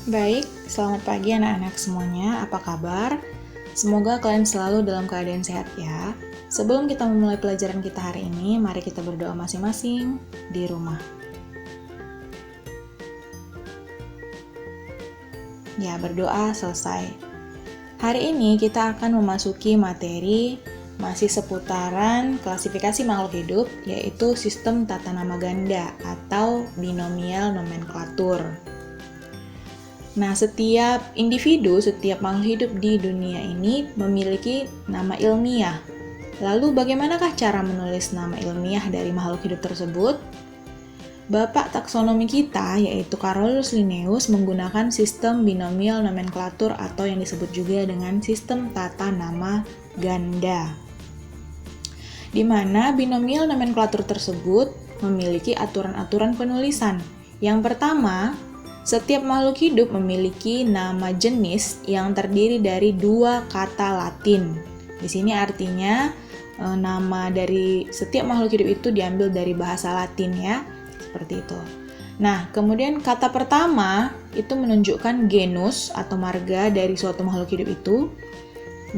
Baik, selamat pagi anak-anak semuanya. Apa kabar? Semoga kalian selalu dalam keadaan sehat ya. Sebelum kita memulai pelajaran kita hari ini, mari kita berdoa masing-masing di rumah. Ya, berdoa selesai. Hari ini kita akan memasuki materi masih seputaran klasifikasi makhluk hidup, yaitu sistem tata nama ganda atau binomial nomenklatur. Nah, setiap individu, setiap makhluk hidup di dunia ini memiliki nama ilmiah. Lalu bagaimanakah cara menulis nama ilmiah dari makhluk hidup tersebut? Bapak taksonomi kita, yaitu Carolus Linnaeus, menggunakan sistem binomial nomenklatur atau yang disebut juga dengan sistem tata nama ganda. Di mana binomial nomenklatur tersebut memiliki aturan-aturan penulisan. Yang pertama, setiap makhluk hidup memiliki nama jenis yang terdiri dari 2 kata Latin. Di sini artinya nama dari setiap makhluk hidup itu diambil dari bahasa Latin ya, seperti itu. Nah, kemudian kata pertama itu menunjukkan genus atau marga dari suatu makhluk hidup itu.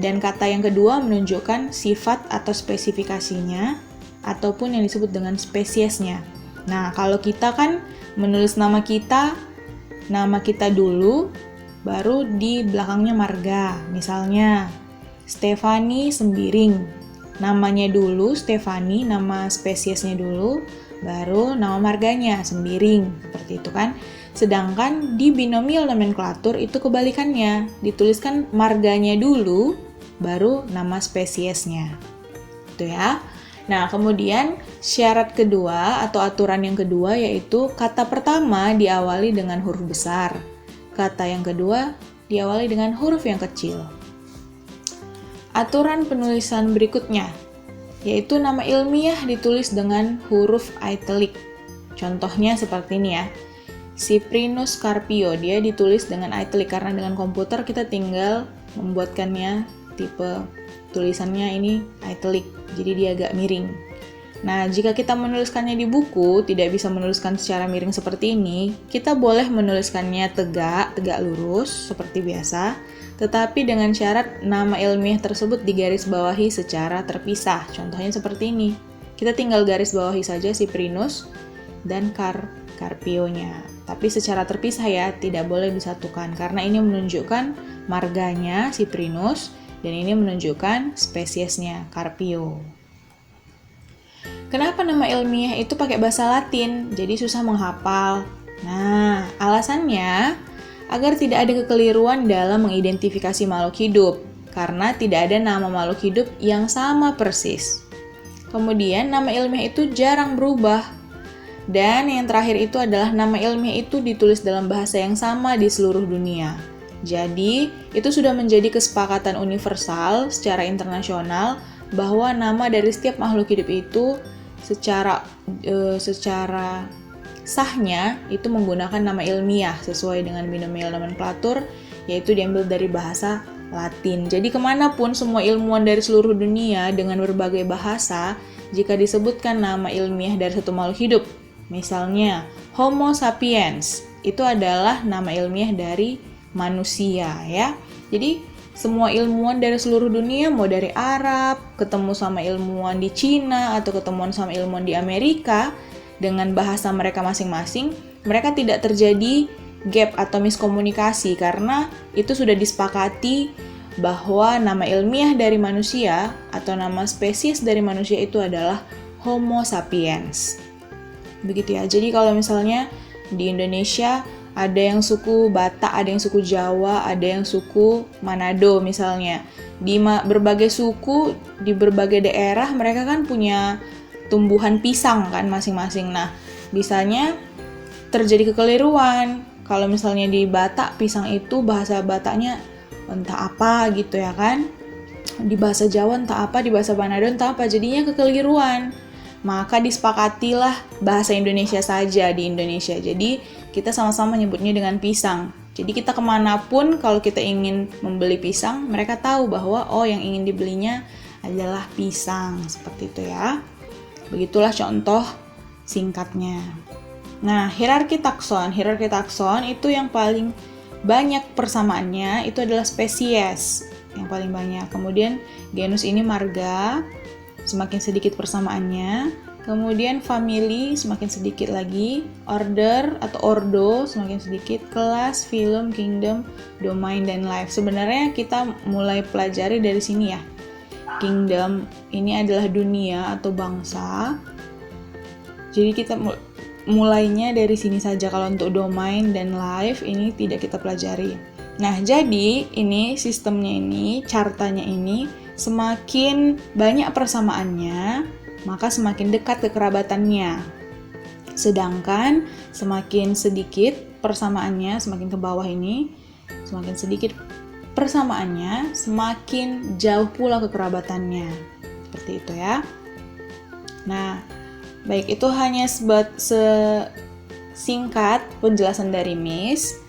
Dan kata yang kedua menunjukkan sifat atau spesifikasinya ataupun yang disebut dengan spesiesnya. Nah, kalau kita kan menulis nama kita dulu, baru di belakangnya marga. Misalnya, Stefani Sembiring. Namanya dulu Stefani, nama spesiesnya dulu, baru nama marganya Sembiring. Seperti itu kan. Sedangkan di binomial nomenklatur itu kebalikannya. Dituliskan marganya dulu, baru nama spesiesnya. Itu ya. Nah, kemudian syarat kedua atau aturan yang kedua yaitu kata pertama diawali dengan huruf besar. Kata yang kedua diawali dengan huruf yang kecil. Aturan penulisan berikutnya yaitu nama ilmiah ditulis dengan huruf italic. Contohnya seperti ini ya. Cyprinus carpio, dia ditulis dengan italic karena dengan komputer kita tinggal membuatkannya tipe tulisannya ini italic, jadi dia agak miring. Nah, jika kita menuliskannya di buku, tidak bisa menuliskan secara miring seperti ini, kita boleh menuliskannya tegak lurus, seperti biasa, tetapi dengan syarat nama ilmiah tersebut digarisbawahi secara terpisah. Contohnya seperti ini. Kita tinggal garis bawahi saja Cyprinus dan Carpio-nya. Tapi secara terpisah ya, tidak boleh disatukan, karena ini menunjukkan marganya Cyprinus, dan ini menunjukkan spesiesnya, Carpio. Kenapa nama ilmiah itu pakai bahasa Latin? Jadi susah menghafal. Nah, alasannya agar tidak ada kekeliruan dalam mengidentifikasi makhluk hidup, karena tidak ada nama makhluk hidup yang sama persis. Kemudian, nama ilmiah itu jarang berubah. Dan yang terakhir itu adalah nama ilmiah itu ditulis dalam bahasa yang sama di seluruh dunia. Jadi, itu sudah menjadi kesepakatan universal secara internasional bahwa nama dari setiap makhluk hidup itu secara sahnya itu menggunakan nama ilmiah sesuai dengan binomial nomenklatur, yaitu diambil dari bahasa Latin. Jadi kemanapun semua ilmuwan dari seluruh dunia dengan berbagai bahasa, jika disebutkan nama ilmiah dari satu makhluk hidup, misalnya Homo sapiens, itu adalah nama ilmiah dari manusia ya. Jadi semua ilmuwan dari seluruh dunia, mau dari Arab, ketemu sama ilmuwan di Cina, atau ketemuan sama ilmuwan di Amerika, dengan bahasa mereka masing-masing, mereka tidak terjadi gap atau miskomunikasi, karena itu sudah disepakati bahwa nama ilmiah dari manusia, atau nama spesies dari manusia itu adalah Homo sapiens. Begitu ya, jadi kalau misalnya di Indonesia, ada yang suku Batak, ada yang suku Jawa, ada yang suku Manado misalnya. Di berbagai suku, di berbagai daerah, mereka kan punya tumbuhan pisang kan masing-masing. Nah, bisanya terjadi kekeliruan. Kalau misalnya di Batak, pisang itu bahasa Bataknya entah apa gitu ya kan. Di bahasa Jawa entah apa, di bahasa Manado entah apa, jadinya kekeliruan. Maka disepakatilah bahasa Indonesia saja di Indonesia. Jadi kita sama-sama menyebutnya dengan pisang. Jadi kita kemanapun kalau kita ingin membeli pisang, mereka tahu bahwa yang ingin dibelinya adalah pisang. Seperti itu ya. Begitulah contoh singkatnya. Nah, hierarki takson itu yang paling banyak persamaannya itu adalah spesies yang paling banyak. Kemudian genus ini marga, semakin sedikit persamaannya. Kemudian family semakin sedikit lagi, order atau ordo semakin sedikit, kelas, phylum, kingdom, domain, dan life. Sebenarnya kita mulai pelajari dari sini ya. Kingdom ini adalah dunia atau bangsa. Jadi kita mulainya dari sini saja. Kalau untuk domain dan life ini tidak kita pelajari. Nah, jadi ini sistemnya ini, cartanya ini semakin banyak persamaannya, maka semakin dekat kekerabatannya. Sedangkan semakin sedikit persamaannya, semakin ke bawah ini, semakin sedikit persamaannya, semakin jauh pula kekerabatannya. Seperti itu ya. Nah, baik, itu hanya singkat penjelasan dari Miss.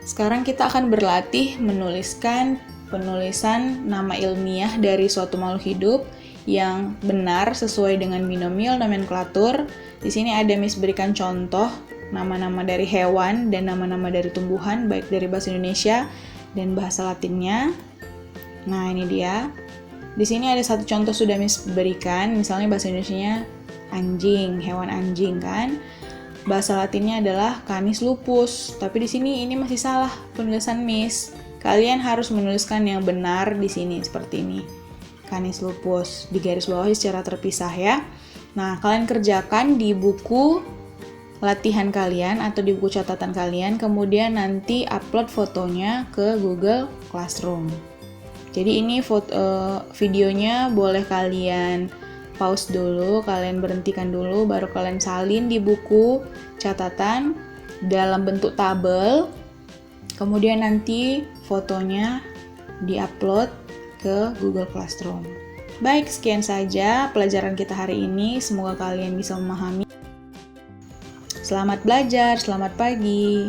Sekarang kita akan berlatih menuliskan penulisan nama ilmiah dari suatu makhluk hidup yang benar sesuai dengan binomial nomenklatur. Di sini ada Miss berikan contoh nama-nama dari hewan dan nama-nama dari tumbuhan, baik dari bahasa Indonesia dan bahasa Latinnya. Nah, ini dia. Di sini ada satu contoh sudah Miss berikan, misalnya bahasa Indonesianya anjing, hewan anjing kan. Bahasa Latinnya adalah Canis lupus. Tapi di sini ini masih salah penulisan Miss. Kalian harus menuliskan yang benar di sini seperti ini. Canis lupus, di garis bawah secara terpisah ya. Nah, kalian kerjakan di buku latihan kalian atau di buku catatan kalian, kemudian nanti upload fotonya ke Google Classroom. Jadi ini videonya boleh kalian pause dulu, kalian berhentikan dulu, baru kalian salin di buku catatan dalam bentuk tabel, kemudian nanti fotonya di-upload ke Google Classroom. Baik, sekian saja pelajaran kita hari ini. Semoga kalian bisa memahami. Selamat belajar, selamat pagi.